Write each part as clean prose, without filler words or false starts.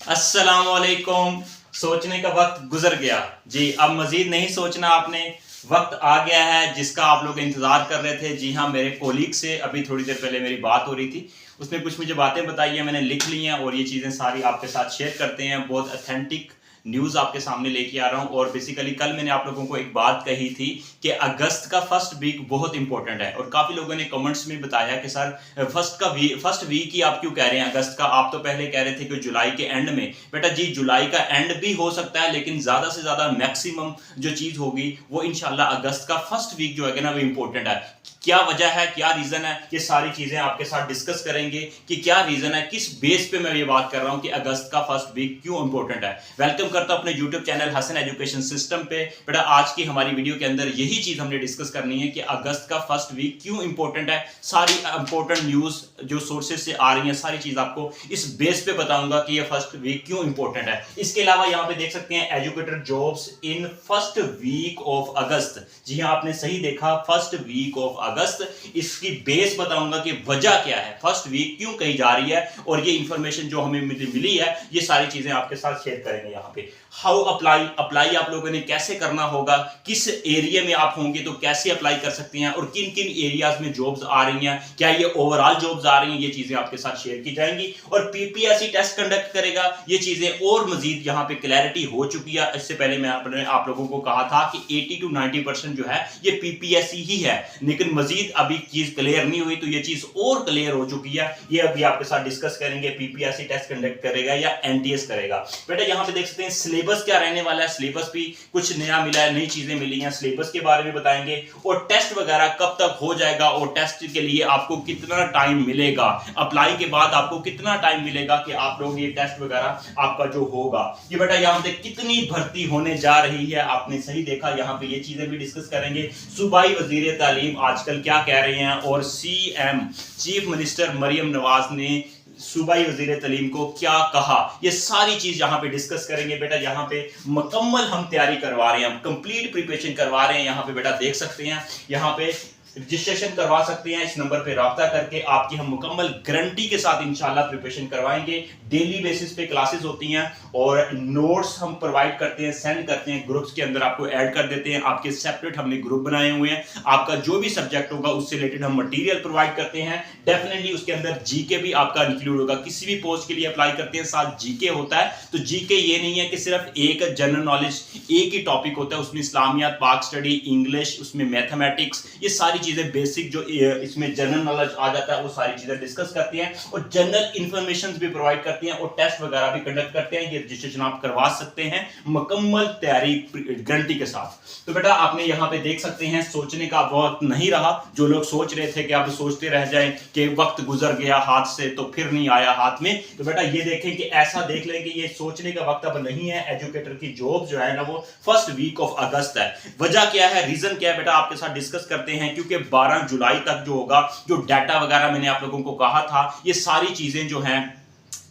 अस्सलामुअलैकुम। सोचने का वक्त गुजर गया जी, अब मजीद नहीं सोचना आपने। वक्त आ गया है जिसका आप लोग इंतजार कर रहे थे। जी हाँ, मेरे कोलीग से अभी थोड़ी देर पहले मेरी बात हो रही थी। उसने कुछ मुझे बातें बताई हैं, मैंने लिख ली हैं और ये चीज़ें सारी आपके साथ शेयर करते हैं। बहुत अथेंटिक न्यूज़ आपके सामने लेके आ रहा हूँ। और बेसिकली कल मैंने आप लोगों को एक बात कही थी कि अगस्त का फर्स्ट वीक बहुत इंपॉर्टेंट है, और काफ़ी लोगों ने कमेंट्स में बताया कि सर फर्स्ट वीक ही आप क्यों कह रहे हैं अगस्त का? आप तो पहले कह रहे थे कि जुलाई के एंड में। बेटा जी, जुलाई का एंड भी हो सकता है, लेकिन ज़्यादा से ज़्यादा मैक्सिमम जो चीज़ होगी वो इंशाल्लाह अगस्त का फर्स्ट वीक जो है ना वो इंपॉर्टेंट है। क्या वजह है, क्या रीज़न है, ये सारी चीज़ें आपके साथ डिस्कस करेंगे कि क्या रीज़न है, किस बेस पे मैं ये बात कर रहा हूँ कि अगस्त का फर्स्ट वीक क्यों इंपॉर्टेंट है। वेलकम करता हूँ अपने YouTube channel Hasan education system पे। बेटा आज की हमारी वीडियो के अंदर यही चीज़ हमने डिस्कस करनी है कि अगस्त का फर्स्ट वीक क्यों इंपॉर्टेंट है। सारी इंपॉर्टेंट न्यूज़ जो सोर्सेज से आ रही हैं, सारी चीज़ आपको इस बेस पे बताऊंगा कि ये फर्स्ट वीक क्यों इंपॉर्टेंट है। इसके अलावा यहाँ पे देख सकते हैं educator jobs in first week of August. जी हाँ, आपने सही देखा, फर्स्ट वीक ऑफ अगस्त। इसकी बेस बताऊंगा कि वजह क्या है, फर्स्ट वीक क्यों कही जा रही है, और ये इंफॉर्मेशन जो हमें मिली है ये सारी चीजें आपके साथ शेयर करेंगे। यहाँ पे हाउ अप्लाई आप लोगों ने कैसे करना होगा, किस एरिया में आप होंगे तो कैसे अप्लाई कर सकते हैं, और किन किन एरियाज में जॉब्स आ रही हैं, क्या ये ओवरऑल जॉब्स आ रही हैं, ये चीजें आपके साथ शेयर की जाएंगी। और पीपीएससी टेस्ट कंडक्ट करेगा, ये चीजें और मजीद यहाँ पे क्लैरिटी हो चुकी है। इससे पहले मैं आप लोगों को कहा था कि 80 to 90% जो है ये पीपीएससी ही है, लेकिन मजीद अभी चीज क्लियर नहीं हुई, तो ये चीज और क्लियर हो चुकी है। ये अभी आपके साथ डिस्कस करेंगे, पीपीएससी टेस्ट कंडक्ट करेगा या एनटीएस करेगा। बेटा यहाँ पे देख सकते हैं सिलेबस क्या रहने वाला है, सिलेबस भी कुछ नया मिला है, नई चीजें मिली हैं, सिलेबस के बारे में बताएंगे। और टेस्ट वगैरह कब तक हो जाएगा, और टेस्ट के लिए आपको कितना टाइम मिलेगा, अप्लाई के बाद आपको कितना टाइम मिलेगा कि आप लोग ये टेस्ट वगैरह आपका जो होगा। ये बेटा यहाँ पे कितनी भर्ती होने जा रही है, आपने सही देखा। यहाँ पे ये चीजें भी डिस्कस करेंगे। सूबाई वजीर तालीम आजकल क्या कह रहे हैं, और CM chief minister Maryam Nawaz ने सूबाई वजीर तालीम को क्या कहा, ये सारी चीज यहाँ पे डिस्कस करेंगे। बेटा यहाँ पे मुकम्मल हम तैयारी करवा रहे हैं, हम कंप्लीट प्रिपरेशन करवा रहे हैं। यहाँ पे बेटा देख सकते हैं, यहाँ पे रजिस्ट्रेशन करवा सकते हैं, इस नंबर पे राब्ता करके आपकी हम मुकम्मल गारंटी के साथ इंशाल्लाह प्रिपरेशन करवाएंगे। डेली बेसिस पे क्लासेस होती हैं और नोट्स हम प्रोवाइड करते हैं, सेंड करते हैं, ग्रुप्स के अंदर आपको ऐड कर देते हैं। आपके सेपरेट हमने ग्रुप बनाए हुए हैं, आपका जो भी सब्जेक्ट होगा उससे रिलेटेड हम मटेरियल प्रोवाइड करते हैं। डेफिनेटली उसके अंदर जीके भी आपका इंक्लूड होगा। किसी भी पोस्ट के लिए अप्लाई करते हैं साथ जीके होता है, तो जीके ये नहीं है कि सिर्फ एक जनरल नॉलेज एक ही टॉपिक होता है, उसमें इस्लामियात, पाक स्टडी, इंग्लिश, उसमें मैथमेटिक्स, ये सारी चीजें बेसिक जो इसमें जनरल नॉलेज आ जाता है वो सारी चीजें डिस्कस करती हैं, और जनरल इंफॉर्मेशन भी प्रोवाइड करती हैं, और टेस्ट वगैरह भी कंडक्ट करते हैं। ये रजिस्ट्रेशन आप करवा सकते हैं मुकम्मल तैयारी गारंटी के साथ। तो बेटा आपने यहाँ पे देख सकते हैं, सोचने का वक्त नहीं रहा। जो लोग सोच रहे थे कि आप सोचते रह जाएं कि वक्त गुजर गया हाथ से तो फिर नहीं आया हाथ में, तो बेटा ये देखें कि ऐसा देख लें कि ये सोचने का वक्त अब नहीं है। एजुकेटर की जॉब जो है ना वो फर्स्ट वीक ऑफ अगस्त है। वजह क्या है, रीजन क्या है, बेटा आपके साथ डिस्कस करते हैं। क्योंकि 12 जुलाई तक जो होगा, जो डाटा वगैरह मैंने आप लोगों को कहा था, ये सारी चीजें जो हैं,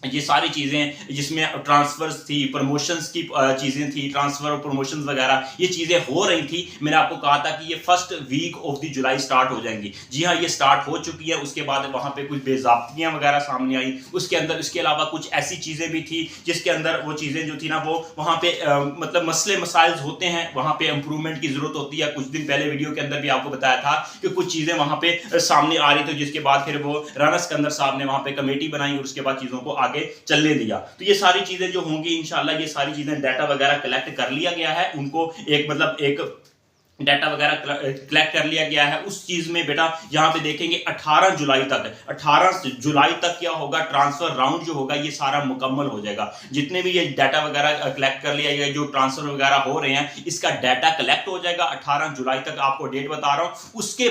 ये सारी चीज़ें जिसमें ट्रांसफर्स थी, प्रमोशंस की चीज़ें थी, ट्रांसफर और प्रमोशंस वगैरह ये चीज़ें हो रही थी। मैंने आपको कहा था कि ये first week of the July start हो जाएंगी। जी हाँ, ये स्टार्ट हो चुकी है। उसके बाद वहाँ पे कुछ बेज़ाब्तियाँ वगैरह सामने आई, उसके अंदर इसके अलावा कुछ ऐसी चीज़ें भी थी जिसके अंदर वो चीज़ें जो थी ना वो वहाँ पे मतलब मसले मसाइल होते हैं, वहाँ पे इंप्रूवमेंट की ज़रूरत होती है। कुछ दिन पहले वीडियो के अंदर भी आपको बताया था कि कुछ चीज़ें वहाँ पे सामने आ रही थी, जिसके बाद फिर वो राना सिकंदर साहब ने वहाँ पे कमेटी बनाई और उसके बाद चीज़ों को आगे चलने दिया। तो ये सारी चीजें जो होंगी इंशाल्लाह, ये सारी चीजें डाटा वगैरह कलेक्ट कर लिया गया है, उनको एक डाटा वगैरह कलेक्ट कर लिया गया है। उस चीज में बेटा यहाँ पे देखेंगे 18 जुलाई तक क्या होगा, ट्रांसफर राउंड जो होगा ये सारा मुकम्मल हो जाएगा। जितने भी ये डाटा वगैरह कलेक्ट कर लिया गया, जो ट्रांसफर वगैरह हो रहे हैं, इसका डाटा कलेक्ट हो जाएगा 18 जुलाई तक, आपको डेट बता रहा हूं। उसके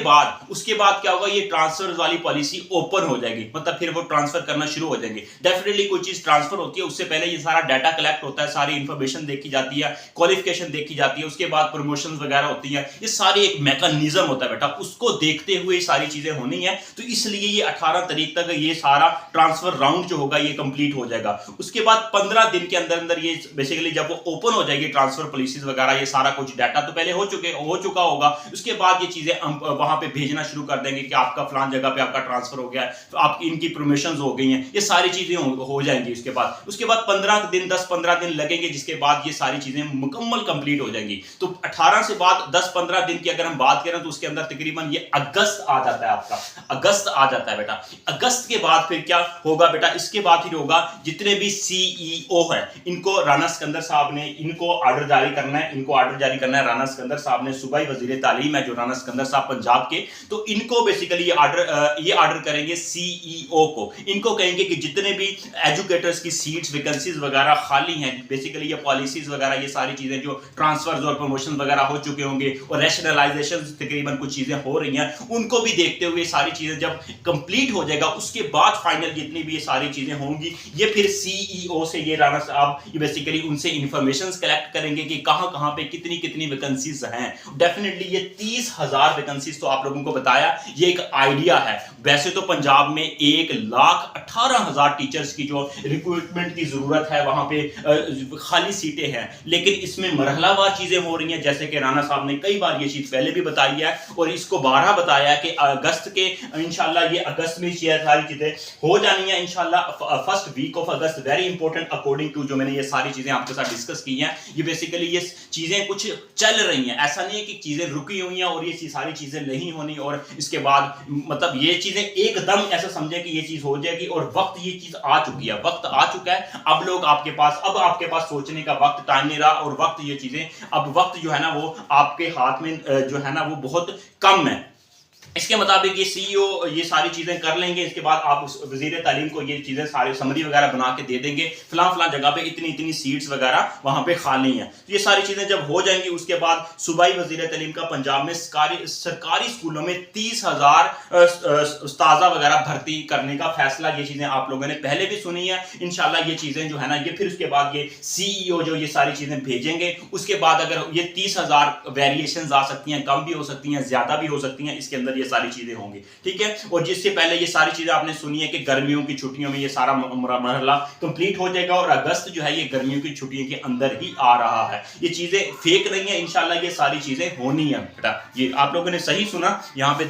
बाद क्या होगा, ये ट्रांसफर वाली पॉलिसी ओपन हो जाएगी, मतलब फिर वो ट्रांसफर करना शुरू हो जाएंगे। डेफिनेटली कोई चीज ट्रांसफर होती है उससे पहले ये सारा डाटा कलेक्ट होता है, सारी इंफॉर्मेशन देखी जाती है, क्वालिफिकेशन देखी जाती है, उसके बाद प्रमोशन वगैरह होती है, है, ये सारी एक मैकेनिज्म होता है बेटा, उसको देखते हुए सारी चीजें होनी है। तो इसलिए ये 18 तारीख तक ये सारा ट्रांसफर राउंड जो होगा ये कंप्लीट हो जाएगा। उसके बाद 15 दिन के अंदर अंदर ये बेसिकली जब वो ओपन हो जाएगी ट्रांसफर पॉलिसीज वगैरह, ये सारा कुछ डाटा तो पहले हो चुका होगा, उसके बाद ये चीजें हम वहां पे भेजना शुरू कर देंगे कि आपका फलान जगह पे आपका ट्रांसफर हो गया है, तो आपकी इनकी प्रमोशंस हो गई हैं, ये सारी चीजें हो जाएंगी। उसके बाद 15 दिन 10-15 दिन लगेंगे, जिसके बाद ये सारी चीजें मुकम्मल कंप्लीट हो जाएंगी। तो 18 से बाद 10-15 दिन की अगर हम बात करें तो उसके अंदर तकरीबन ये अगस्त आ जाता है, आपका अगस्त आ जाता है बेटा। अगस्त के बाद फिर क्या होगा बेटा, इसके बाद फिर होगा जितने भी सीईओ है इनको राना सिकंदर साहब ने इनको ऑर्डर जारी करना है, राना सिकंदर साहब ने, सूबाई वजीर तालीम है जो राना सिकंदर साहब पंजाब के, तो इनको बेसिकली ये ऑर्डर करेंगे सीईओ को। इनको कहेंगे कि जितने भी एजुकेटर्स की सीट्स वैकेंसीज वगैरह खाली हैं, बेसिकली ये पॉलिसीज वगैरह ये सारी चीजें जो ट्रांसफर्स और प्रमोशन वगैरह हो चुके होंगे और रैशनलाइजेशन तकरीबन कुछ चीजें हो रही हैं, उनको भी देखते हुए सारी चीजें जब कंप्लीट हो जाएगा उसके बाद फाइनल जितनी भी ये सारी चीजें होंगी, ये फिर सीईओ से ये राना साहब ये बेसिकली उनसे इंफॉर्मेशन कलेक्ट करेंगे कि कहां कहां पे कितनी कितनी वैकेंसीज हैं। डेफिनेटली ये 30,000 वैकेंसीज तो आप लोगों को बताया, ये एक आइडिया है। वैसे तो पंजाब में 1,18,000 टीचर्स की जो रिक्रूटमेंट की जरूरत है, वहां पे खाली सीटें हैं, लेकिन इसमें मरहलावार चीजें हो रही हैं, जैसे कि राना साहब ने कई बार ये चीज पहले भी बताई है और इसको 12 बताया कि अगस्त के इंशाल्लाह ये अगस्त में सारी चीजें हो जानी है इंशाल्लाह। First week of August very important according to जो मैंने ये सारी चीजें आपके साथ डिस्कस की हैं। ये बेसिकली ये चीजें कुछ चल रही हैं, ऐसा नहीं है कि चीजें रुकी हुई हैं और ये सारी चीजें नहीं होनी और इसके बाद मतलब ये चीजें एकदम ऐसा समझे कि ये चीज हो जाएगी और वक्त ये चीज आ चुकी है, वक्त आ चुका है। अब आपके पास सोचने का वक्त टाइम नहीं रहा और वक्त ये चीजें अब वक्त जो है ना वो आपके हाथ में जो है ना वो बहुत कम है। इसके मुताबिक ये सीईओ ये सारी चीजें कर लेंगे, इसके बाद आप उस वजीर तालीम को ये चीजें सारी समरी वगैरह बना के दे देंगे, फलां जगह पे इतनी इतनी सीट्स वगैरह वहां पे खाली हैं। तो ये सारी चीजें जब हो जाएंगी उसके बाद सूबाई वजीर तालीम का पंजाब में सरकारी स्कूलों में 30,000 उस्ताजा वगैरह भर्ती करने का फैसला, ये चीजें आप लोगों ने पहले भी सुनी है। इंशाल्लाह ये चीजें जो है ना ये फिर उसके बाद ये सीईओ जो ये सारी चीजें भेजेंगे, उसके बाद अगर ये 30,000 वेरिएशन आ सकती हैं, कम भी हो सकती हैं, ज्यादा भी हो सकती हैं, इसके अंदर ये सारी चीजें होंगी, ठीक है। और जिससे पहले ये सारी चीजें आपने सुनी है कि गर्मियों की छुट्टियों में ये सारा मरहला कंप्लीट हो जाएगा और अगस्त जो है ये गर्मियों की छुट्टियों के अंदर ही आ रहा है। ये चीजें फेक नहीं है, इंशाल्लाह ये सारी चीजें होनी है बेटा। ये आप लोगों ने सही सुना। यहां पे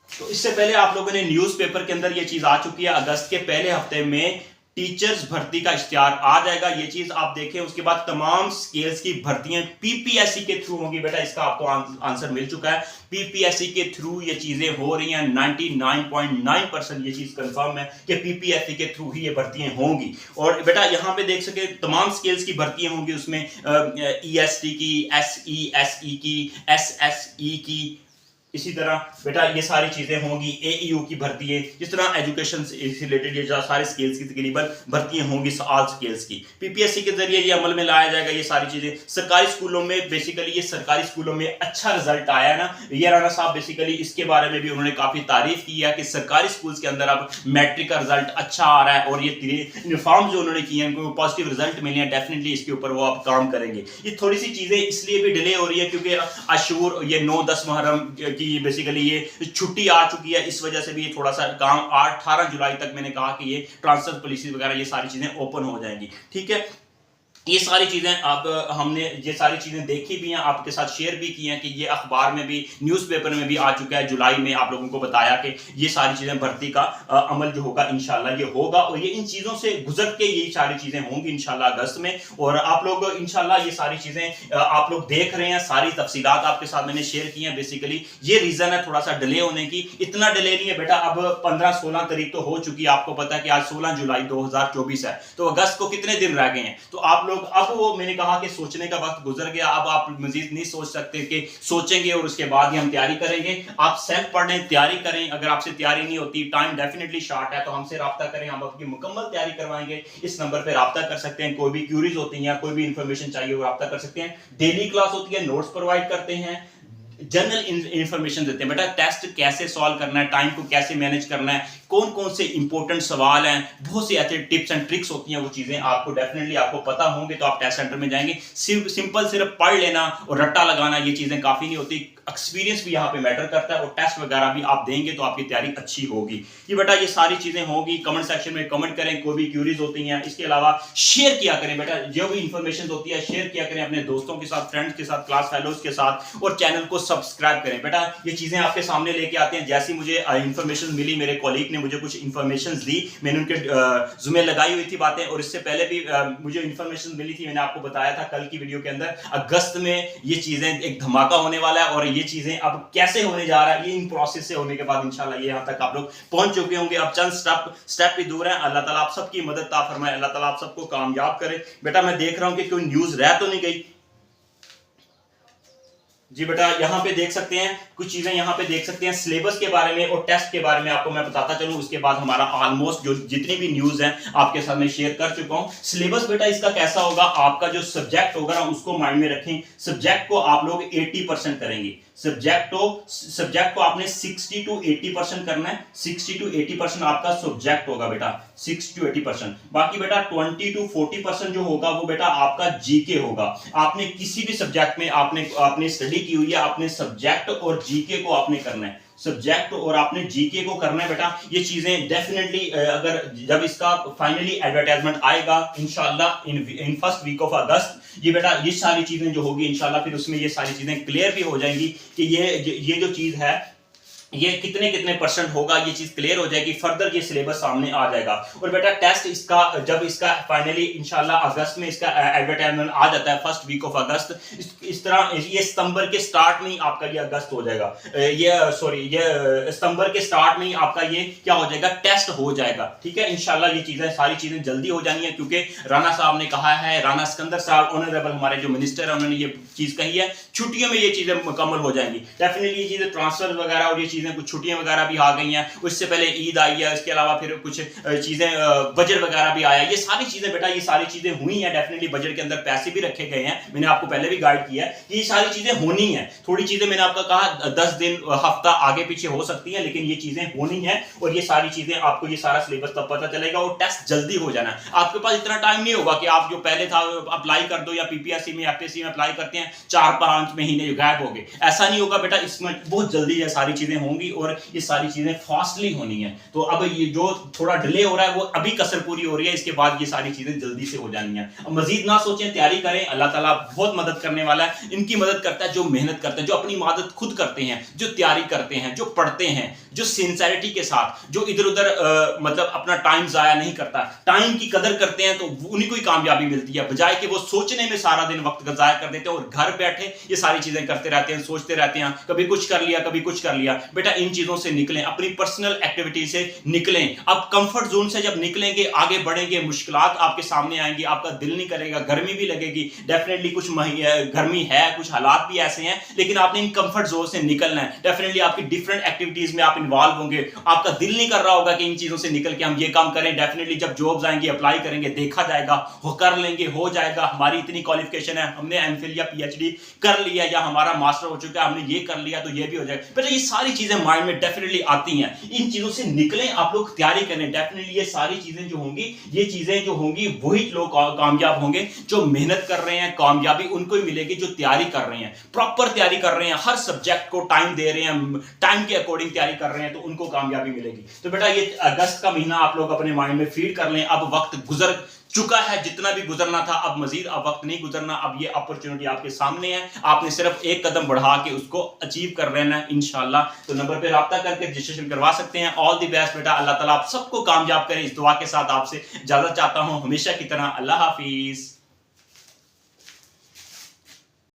तो इससे पहले आप लोगों ने न्यूज़पेपर के अंदर ये चीज आ चुकी है, अगस्त के पहले हफ्ते में टीचर्स भर्ती का इश्तिहार आ जाएगा, ये चीज आप देखें। उसके बाद तमाम स्केल्स की भर्तियां पीपीएससी के थ्रू होंगी बेटा, इसका आपको आंसर मिल चुका है। पीपीएससी के थ्रू ये चीजें हो रही हैं, 99.9% ये चीज कंफर्म है कि पीपीएससी के थ्रू ही ये भर्तियां होंगी। और बेटा यहां पे देख सके तमाम स्केल्स की भर्तियां होंगी, उसमें ईएसटी की, एसईएसई की, एसएसई की, इसी तरह बेटा ये सारी चीजें होंगी। एईयू की भर्तियां, जिस तरह एजुकेशन से रिलेटेड ये सारे स्केल्स की तकरीबन भर्तियां होंगी, ऑल स्केल्स की पीपीएससी के जरिए ये अमल में लाया जाएगा। ये सारी चीजें सरकारी स्कूलों में बेसिकली ये सरकारी स्कूलों में अच्छा रिजल्ट आया ना, ये राना साहब बेसिकली इसके बारे में भी उन्होंने काफी तारीफ की है कि सरकारी स्कूल्स के अंदर अब मैट्रिक का रिजल्ट अच्छा आ रहा है और ये रिफॉर्म जो उन्होंने किए हैं उनको पॉजिटिव रिजल्ट मिले हैं। डेफिनेटली इसके ऊपर वो आप काम करेंगे। ये थोड़ी सी चीजें इसलिए भी डिले हो रही है क्योंकि अशूर ये 9-10 मुहर्रम की बेसिकली ये छुट्टी आ चुकी है, इस वजह से भी ये थोड़ा सा काम 18 जुलाई तक मैंने कहा कि ये ट्रांसफर पॉलिसी वगैरह ये सारी चीजें ओपन हो जाएंगी, ठीक है। ये सारी चीजें आप हमने ये सारी चीजें देखी भी हैं, आपके साथ शेयर भी की हैं कि ये अखबार में भी न्यूज़पेपर में भी आ चुका है। जुलाई में आप लोगों को बताया कि ये सारी चीजें भर्ती का अमल जो होगा इंशाल्लाह ये होगा और ये इन चीजों से गुजर के ये सारी चीजें होंगी इंशाल्लाह अगस्त में। और आप लोग इंशाल्लाह ये सारी चीजें आप लोग देख रहे हैं, सारी तफसीलात आपके साथ मैंने शेयर की हैं। बेसिकली ये रीजन है थोड़ा सा डिले होने की, इतना डिले नहीं है बेटा। अब 15-16 तारीख तो हो चुकी है, आपको पता है कि आज 16 जुलाई 2024 है, तो अगस्त को कितने दिन रह गए हैं। तो आप लोग अब वो मैंने कहा कि सोचने का वक्त गुजर गया, अब आप मजीद नहीं सोच सकते कि सोचेंगे और उसके बाद ही हम तैयारी करेंगे। आप सेल्फ पढ़ें, तैयारी करें। अगर आपसे तैयारी नहीं होती, टाइम डेफिनेटली शॉर्ट है, तो हमसे राब्ता करें, हम आपकी मुकम्मल तैयारी करवाएंगे। इस नंबर पर राब्ता कर सकते हैं, कोई भी क्यूरीज होती हैं, कोई भी इंफॉर्मेशन चाहिए वो राब्ता कर सकते हैं। डेली क्लास होती है, नोट्स प्रोवाइड करते हैं, जनरल इंफॉर्मेशन देते हैं। बेटा टेस्ट कैसे सॉल्व करना है, टाइम को कैसे मैनेज करना है, कौन कौन से इंपॉर्टेंट सवाल हैं, बहुत से ऐसे टिप्स एंड ट्रिक्स होती हैं, वो चीज़ें आपको डेफिनेटली आपको पता होंगे तो आप टेस्ट सेंटर में जाएंगे। सिंपल सिर्फ पढ़ लेना और रट्टा लगाना ये चीज़ें काफ़ी नहीं होती, एक्सपीरियंस भी यहाँ पे मैटर करता है और टेस्ट वगैरह भी आप देंगे तो आपकी तैयारी अच्छी होगी। ये बेटा ये सारी चीज़ें होगी। कमेंट सेक्शन में कमेंट करें, कोई भी क्यूरीज होती हैं। इसके अलावा शेयर किया करें बेटा, जो भी इंफॉर्मेशन होती है शेयर किया करें अपने दोस्तों के साथ, फ्रेंड्स के साथ, क्लास फेलोज के साथ, और चैनल को सब्सक्राइब करें। बेटा ये चीज़ें आपके सामने लेके आते हैं। जैसी मुझे इंफॉर्मेशन मिली, मेरे कॉलीग ने मुझे कुछ इंफॉर्मेशन दी, मैंने उनके जुम्मे लगाई हुई थी बातें, और इससे पहले भी मुझे इंफॉर्मेशन मिली थी, मैंने आपको बताया था कल की वीडियो के अंदर। अगस्त में ये चीज़ें एक धमाका होने वाला है और ये चीज़ें अब कैसे होने जा रहा है, ये इन प्रोसेस से होने के बाद इंशाल्लाह ये यहाँ तक आप लोग पहुंच चुके होंगे। अब चंद स्टेप भी दूर है। अल्लाह ताला आप सबकी मदद ता फरमाए, अल्लाह ताला आप सबको कामयाब करे। बेटा मैं देख रहा हूं कि कोई न्यूज़ रह तो नहीं गई। जी बेटा यहाँ पे देख सकते हैं कुछ चीजें, यहाँ पे देख सकते हैं सिलेबस के बारे में और टेस्ट के बारे में आपको मैं बताता चलूं। उसके बाद हमारा ऑलमोस्ट जो जितनी भी न्यूज़ हैं आपके साथ में शेयर कर चुका हूं। सिलेबस बेटा इसका कैसा होगा, आपका जो सब्जेक्ट होगा ना उसको माइंड में रखें। सब्जेक्ट को आप लोग 80% करेंगे। सब्जेक्ट को आपने 60 to 80% करना है। 60 to 80% आपका सब्जेक्ट होगा बेटा, 60 to 80%। बाकी बेटा 20 to 40% जो होगा वो बेटा आपका जीके होगा। आपने किसी भी सब्जेक्ट में आपने स्टडी की हुई है, आपने सब्जेक्ट और जीके को आपने करना है। सब्जेक्ट और आपने जीके को करना है बेटा। ये चीजें डेफिनेटली अगर जब इसका फाइनली एडवर्टाइजमेंट आएगा इंशाल्लाह in first week of August, ये बेटा ये सारी चीजें जो होगी इंशाल्लाह फिर उसमें ये सारी चीजें क्लियर भी हो जाएंगी कि ये जो चीज है ये कितने परसेंट होगा, ये चीज क्लियर हो जाएगी। फर्दर ये सिलेबस सामने आ जाएगा। और बेटा टेस्ट इसका जब इसका फाइनली इंशाल्लाह अगस्त में इसका एडवर्टाइजमेंट आ जाता है, फर्स्ट वीक ऑफ अगस्त, इस तरह ये सितंबर के स्टार्ट में ही आपका ये अगस्त हो जाएगा, ये सितंबर के स्टार्ट में ही आपका ये क्या हो जाएगा, टेस्ट हो जाएगा। ठीक है, इंशाल्लाह ये चीजें सारी चीजें जल्दी हो जानी है, क्योंकि राणा साहब ने कहा है, राणा सिकंदर साहब ऑनरेबल हमारे जो मिनिस्टर है उन्होंने ये चीज कही है, छुट्टियों में ये चीजें मुकम्मल हो जाएंगी। डेफिनेटली ये चीजें ट्रांसफर वगैरह और ये चीजें कुछ छुट्टियां वगैरह भी आ गई हैं, उससे पहले ईद आई है, इसके अलावा फिर कुछ चीजें बजट वगैरह भी आया। ये सारी चीजें बेटा ये सारी चीजें हुई हैं। डेफिनेटली बजट के अंदर पैसे भी रखे गए हैं, मैंने आपको पहले भी गाइड किया है कि ये सारी चीजें होनी है। थोड़ी चीजें मैंने आपको कहा 10 दिन हफ्ता आगे पीछे हो सकती हैं, लेकिन ये चीजें होनी है और ये सारी चीजें आपको ये सारा सिलेबस तब पता चलेगा और टेस्ट जल्दी हो जाना है। आपके पास इतना टाइम नहीं होगा कि आप जो पहले था अप्लाई कर दो, या पीपीएससी में एफपीएससी में अप्लाई करते हैं 4-5 महीने गायब हो गए, ऐसा नहीं होगा बेटा। इसमें बहुत जल्दी ये सारी चीजें होंगी और ये सारी चीजें फास्टली होनी है। तो अब ये जो थोड़ा डिले हो रहा है वो अभी कसर पूरी हो रही है, इसके बाद ये सारी चीजें जल्दी से हो जानी है। अब मजीद ना सोचें, तैयारी करें, अल्लाह ताला बहुत मदद करने वाला है। इनकी मदद करता है जो मेहनत करते हैं, जो अपनी मदद खुद करते हैं, जो तैयारी करते हैं, जो पढ़ते हैं, जो सिंसेरिटी के साथ, जो इधर उधर मतलब अपना टाइम जाया नहीं करता, टाइम की कदर करते हैं, तो उन्हीं को ही कामयाबी मिलती है, बजाय कि वो सोचने में सारा दिन वक्त जाया कर देते हैं और घर बैठे ये सारी चीजें करते रहते हैं, सोचते रहते हैं, कभी कुछ कर लिया कभी कुछ कर लिया। बेटा इन चीजों से निकलें, अपनी पर्सनल एक्टिविटी से निकलें। अब कंफर्ट जोन से जब निकलेंगे, आगे बढ़ेंगे, मुश्किलात आपके सामने आएंगी, आपका दिल नहीं करेगा, गर्मी भी लगेगी, डेफिनेटली कुछ गर्मी है, कुछ हालात भी ऐसे हैं, लेकिन आपने इन कंफर्ट जोन से निकलना है। डेफिनेटली आपकी डिफरेंट एक्टिविटीज में आप इन्वॉल्व होंगे, आपका दिल नहीं कर रहा होगा कि इन चीजों से निकल के हम ये काम करें। डेफिनेटली जब जॉब्स आएंगी, अप्लाई करेंगे, देखा जाएगा, वो कर लेंगे, हो जाएगा, हमारी इतनी क्वालिफिकेशन है, हमने एमफिल या पीएचडी कर लिया या हमारा मास्टर हो चुका है, हमने ये कर लिया तो ये भी हो जाएगा। बेटा ये सारी चीजें माइंड में डेफिनेटली आती हैं, इन चीजों से निकलें, आप लोग तैयारी करें। डेफिनेटली ये सारी चीजें जो होंगी, ये चीजें जो होंगी वही लोग कामयाब होंगे। जो मेहनत कर रहे हैं कामयाबी उनको ही मिलेगी, जो तैयारी कर रहे हैं, प्रॉपर तैयारी कर रहे हैं, हर सब्जेक्ट को टाइम दे रहे हैं, टाइम के अकॉर्डिंग तैयारी कर रहे हैं, तो उनको कामयाबी मिलेगी। तो बेटा ये अगस्त का महीना आप लोग अपने माइंड में फीड कर लें। अब वक्त गुजर चुका है, जितना भी गुजरना था, अब मजीद अब वक्त नहीं गुजरना। अब ये अपॉर्चुनिटी आपके सामने है, आपने सिर्फ एक कदम बढ़ा के उसको अचीव कर लेना है इंशाल्लाह। तो नंबर पे राब्ता करके रजिस्ट्रेशन करवा सकते हैं। ऑल द बेस्ट बेटा, अल्लाह ताला आप सबको कामयाब करे, इस दुआ के साथ आपसे इजाजत चाहता हूं, हमेशा की तरह। अल्लाह हाफिज।